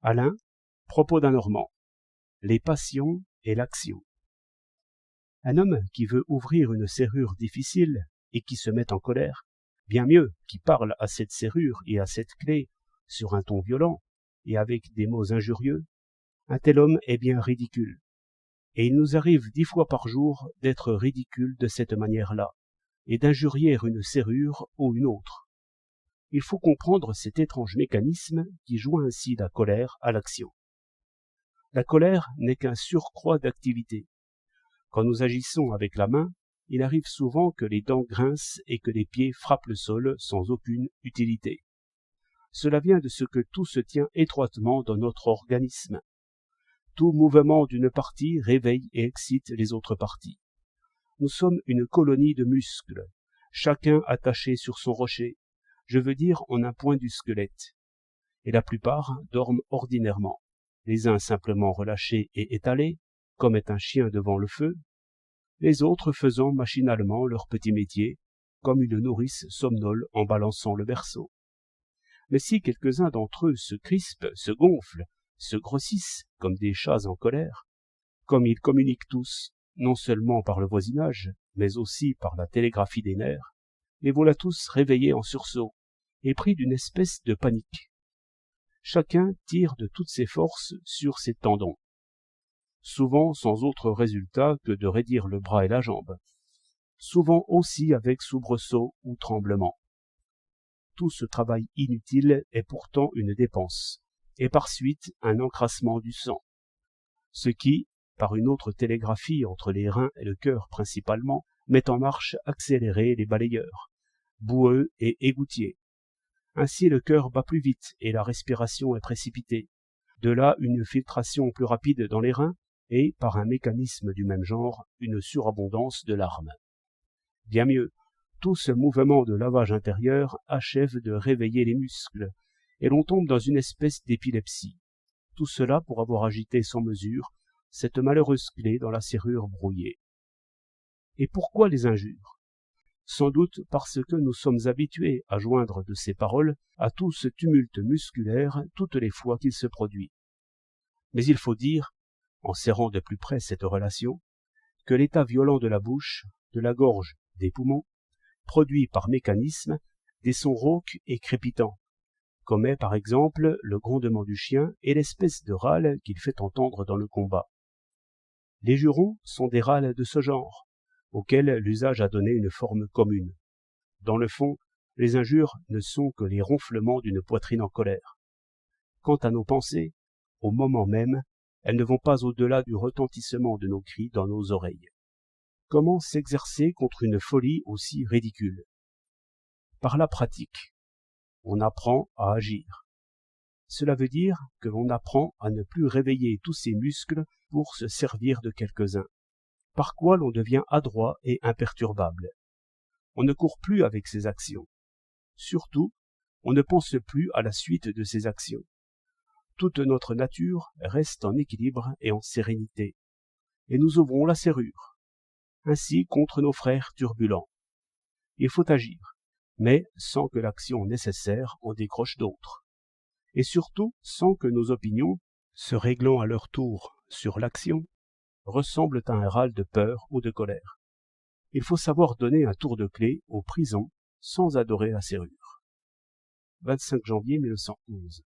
Alain, propos d'un Normand. Les passions et l'action. Un homme qui veut ouvrir une serrure difficile et qui se met en colère, bien mieux qui parle à cette serrure et à cette clé sur un ton violent et avec des mots injurieux, un tel homme est bien ridicule. Et il nous arrive 10 fois par jour d'être ridicule de cette manière-là, et d'injurier une serrure ou une autre. Il faut comprendre cet étrange mécanisme qui joint ainsi la colère à l'action. La colère n'est qu'un surcroît d'activité. Quand nous agissons avec la main, il arrive souvent que les dents grincent et que les pieds frappent le sol sans aucune utilité. Cela vient de ce que tout se tient étroitement dans notre organisme. Tout mouvement d'une partie réveille et excite les autres parties. Nous sommes une colonie de muscles, chacun attaché sur son rocher, je veux dire en un point du squelette. Et la plupart dorment ordinairement, les uns simplement relâchés et étalés, comme est un chien devant le feu, les autres faisant machinalement leur petit métier, comme une nourrice somnole en balançant le berceau. Mais si quelques-uns d'entre eux se crispent, se gonflent, se grossissent comme des chats en colère, comme ils communiquent tous, non seulement par le voisinage, mais aussi par la télégraphie des nerfs, les voilà tous réveillés en sursaut, et pris d'une espèce de panique. Chacun tire de toutes ses forces sur ses tendons, souvent sans autre résultat que de raidir le bras et la jambe, souvent aussi avec soubresaut ou tremblement. Tout ce travail inutile est pourtant une dépense, et par suite un encrassement du sang, ce qui, par une autre télégraphie entre les reins et le cœur principalement, met en marche accélérée les balayeurs, boueux et égoutiers. Ainsi le cœur bat plus vite et la respiration est précipitée. De là une filtration plus rapide dans les reins et, par un mécanisme du même genre, une surabondance de larmes. Bien mieux, tout ce mouvement de lavage intérieur achève de réveiller les muscles, et l'on tombe dans une espèce d'épilepsie. Tout cela pour avoir agité sans mesure cette malheureuse clé dans la serrure brouillée. Et pourquoi les injures? Sans doute parce que nous sommes habitués à joindre de ces paroles à tout ce tumulte musculaire toutes les fois qu'il se produit. Mais il faut dire, en serrant de plus près cette relation, que l'état violent de la bouche, de la gorge, des poumons, produit par mécanisme des sons rauques et crépitants, comme est par exemple le grondement du chien et l'espèce de râle qu'il fait entendre dans le combat. Les jurons sont des râles de ce genre, auxquels l'usage a donné une forme commune. Dans le fond, les injures ne sont que les ronflements d'une poitrine en colère. Quant à nos pensées, au moment même, elles ne vont pas au-delà du retentissement de nos cris dans nos oreilles. Comment s'exercer contre une folie aussi ridicule? Par la pratique. On apprend à agir. Cela veut dire que l'on apprend à ne plus réveiller tous ses muscles pour se servir de quelques-uns, par quoi l'on devient adroit et imperturbable. On ne court plus avec ses actions. Surtout, on ne pense plus à la suite de ses actions. Toute notre nature reste en équilibre et en sérénité, et nous ouvrons la serrure, ainsi contre nos frères turbulents. Il faut agir, mais sans que l'action nécessaire en décroche d'autres, et surtout sans que nos opinions, se réglant à leur tour sur l'action, ressemblent à un râle de peur ou de colère. Il faut savoir donner un tour de clé aux prisons sans adorer la serrure. 25 janvier 1911.